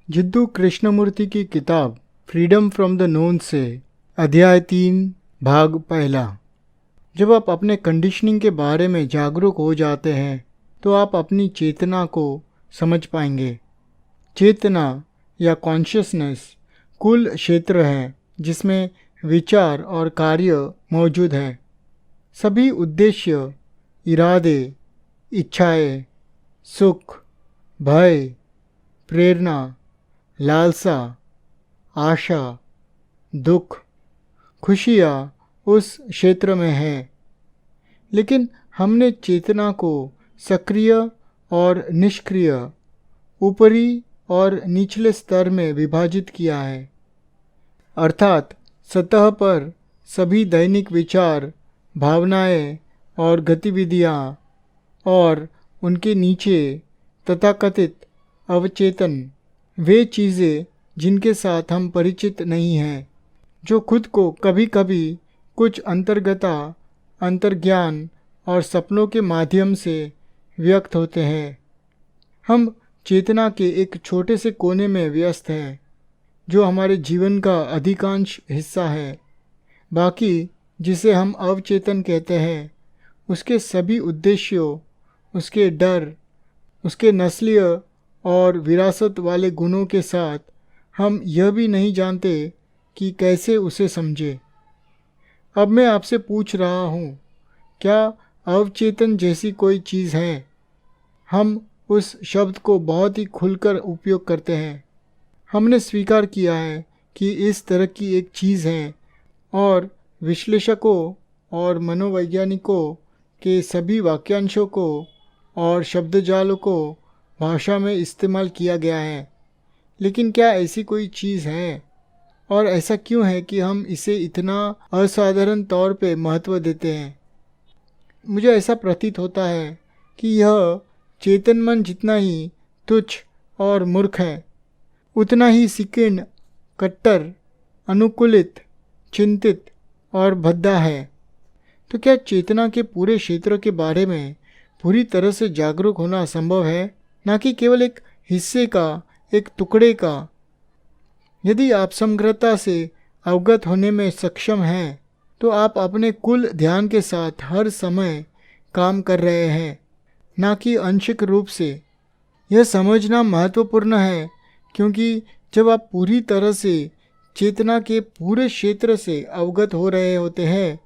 जिद्दू कृष्णमूर्ति की किताब freedom from the known से अध्याय 3 भाग पहला। जब आप अपने कंडीशनिंग के बारे में जागरूक हो जाते हैं तो आप अपनी चेतना को समझ पाएंगे। चेतना या कॉन्शियसनेस कुल क्षेत्र है जिसमें विचार और कार्य मौजूद हैं। सभी उद्देश्य, इरादे, इच्छाएं, सुख, भय, प्रेरणा, लालसा, आशा, दुख, खुशियाँ उस क्षेत्र में है। लेकिन हमने चेतना को सक्रिय और निष्क्रिय, ऊपरी और निचले स्तर में विभाजित किया है। अर्थात सतह पर सभी दैनिक विचार, भावनाएं और गतिविधियां, और उनके नीचे तथाकथित अवचेतन, वे चीज़ें जिनके साथ हम परिचित नहीं हैं, जो खुद को कभी कभी कुछ अंतर्गता, अंतर्ज्ञान और सपनों के माध्यम से व्यक्त होते हैं। हम चेतना के एक छोटे से कोने में व्यस्त हैं जो हमारे जीवन का अधिकांश हिस्सा है। बाकी, जिसे हम अवचेतन कहते हैं, उसके सभी उद्देश्यों, उसके डर, उसके नस्लीय और विरासत वाले गुणों के साथ हम यह भी नहीं जानते कि कैसे उसे समझें। अब मैं आपसे पूछ रहा हूँ, क्या अवचेतन जैसी कोई चीज़ है? हम उस शब्द को बहुत ही खुलकर उपयोग करते हैं। हमने स्वीकार किया है कि इस तरह की एक चीज़ है, और विश्लेषकों और मनोवैज्ञानिकों के सभी वाक्यांशों को और शब्दजालों को भाषा में इस्तेमाल किया गया है। लेकिन क्या ऐसी कोई चीज़ है? और ऐसा क्यों है कि हम इसे इतना असाधारण तौर पे महत्व देते हैं? मुझे ऐसा प्रतीत होता है कि यह चेतन मन जितना ही तुच्छ और मूर्ख है, उतना ही संकीर्ण, कट्टर, अनुकूलित, चिंतित और भद्दा है। तो क्या चेतना के पूरे क्षेत्र के बारे में पूरी तरह से जागरूक होना संभव है, न कि केवल एक हिस्से का, एक टुकड़े का? यदि आप समग्रता से अवगत होने में सक्षम हैं तो आप अपने कुल ध्यान के साथ हर समय काम कर रहे हैं, न कि आंशिक रूप से। यह समझना महत्वपूर्ण है क्योंकि जब आप पूरी तरह से चेतना के पूरे क्षेत्र से अवगत हो रहे होते हैं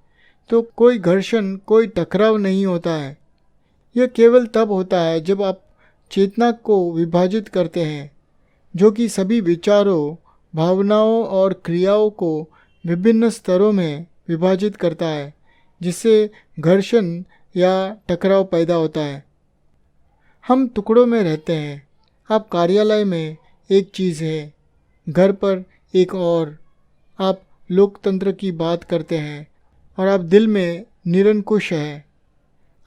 तो कोई घर्षण, कोई टकराव नहीं होता है। यह केवल तब होता है जब आप चेतना को विभाजित करते हैं, जो कि सभी विचारों, भावनाओं और क्रियाओं को विभिन्न स्तरों में विभाजित करता है, जिससे घर्षण या टकराव पैदा होता है। हम टुकड़ों में रहते हैं। आप कार्यालय में एक चीज़ है, घर पर एक और। आप लोकतंत्र की बात करते हैं और आप दिल में निरंकुश हैं।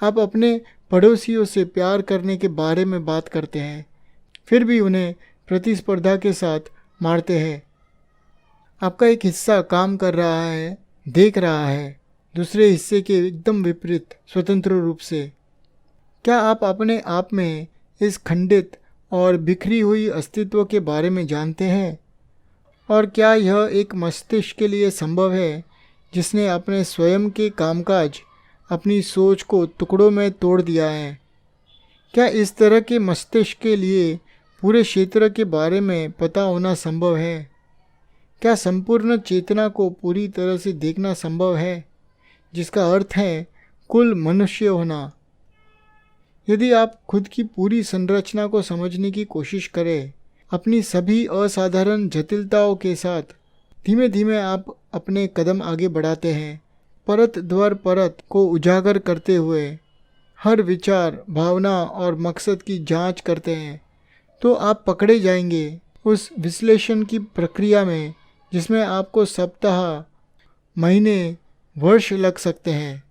आप अपने पड़ोसियों से प्यार करने के बारे में बात करते हैं, फिर भी उन्हें प्रतिस्पर्धा के साथ मारते हैं। आपका एक हिस्सा काम कर रहा है, देख रहा है, दूसरे हिस्से के एकदम विपरीत, स्वतंत्र रूप से। क्या आप अपने आप में इस खंडित और बिखरी हुई अस्तित्व के बारे में जानते हैं? और क्या यह एक मस्तिष्क के लिए संभव है जिसने अपने स्वयं के कामकाज, अपनी सोच को टुकड़ों में तोड़ दिया है? क्या इस तरह के मस्तिष्क के लिए पूरे क्षेत्र के बारे में पता होना संभव है? क्या संपूर्ण चेतना को पूरी तरह से देखना संभव है, जिसका अर्थ है कुल मनुष्य होना? यदि आप खुद की पूरी संरचना को समझने की कोशिश करें, अपनी सभी असाधारण जटिलताओं के साथ, धीमे धीमे आप अपने कदम आगे बढ़ाते हैं, परत दर परत को उजागर करते हुए, हर विचार, भावना और मकसद की जांच करते हैं, तो आप पकड़े जाएंगे उस विश्लेषण की प्रक्रिया में जिसमें आपको सप्ताह, महीने, वर्ष लग सकते हैं।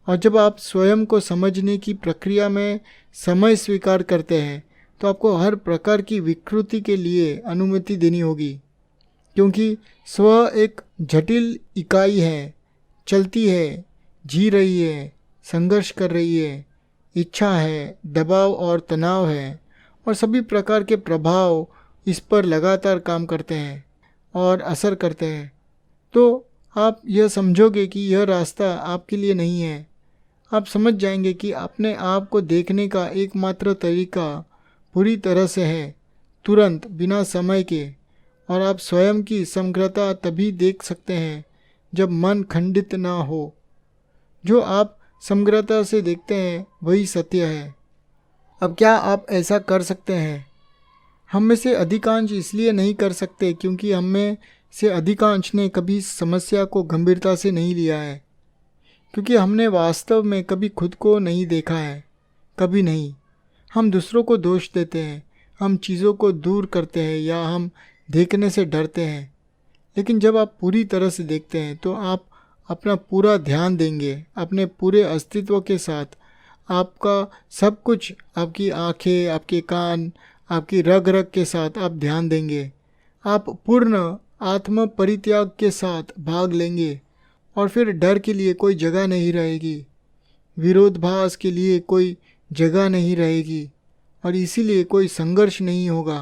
और जब आप स्वयं को समझने की प्रक्रिया में समय स्वीकार करते हैं तो आपको हर प्रकार की विकृति के लिए अनुमति देनी होगी, क्योंकि स्व एक जटिल इकाई है, चलती है, जी रही है, संघर्ष कर रही है, इच्छा है, दबाव और तनाव है, और सभी प्रकार के प्रभाव इस पर लगातार काम करते हैं और असर करते हैं, तो आप यह समझोगे कि यह रास्ता आपके लिए नहीं है। आप समझ जाएंगे कि अपने आप को देखने का एकमात्र तरीका पूरी तरह से है, तुरंत, बिना समय के। और आप स्वयं की समग्रता तभी देख सकते हैं जब मन खंडित ना हो। जो आप समग्रता से देखते हैं वही सत्य है। अब क्या आप ऐसा कर सकते हैं? हम में से अधिकांश इसलिए नहीं कर सकते क्योंकि हम में से अधिकांश ने कभी समस्या को गंभीरता से नहीं लिया है, क्योंकि हमने वास्तव में कभी खुद को नहीं देखा है, कभी नहीं। हम दूसरों को दोष देते हैं, हम चीज़ों को दूर करते हैं या हम देखने से डरते हैं। लेकिन जब आप पूरी तरह से देखते हैं तो आप अपना पूरा ध्यान देंगे, अपने पूरे अस्तित्व के साथ। आपका सब कुछ, आपकी आंखें, आपके कान, आपकी रग रग के साथ आप ध्यान देंगे। आप पूर्ण आत्म परित्याग के साथ भाग लेंगे और फिर डर के लिए कोई जगह नहीं रहेगी, विरोधाभास के लिए कोई जगह नहीं रहेगी और इसीलिए कोई संघर्ष नहीं होगा।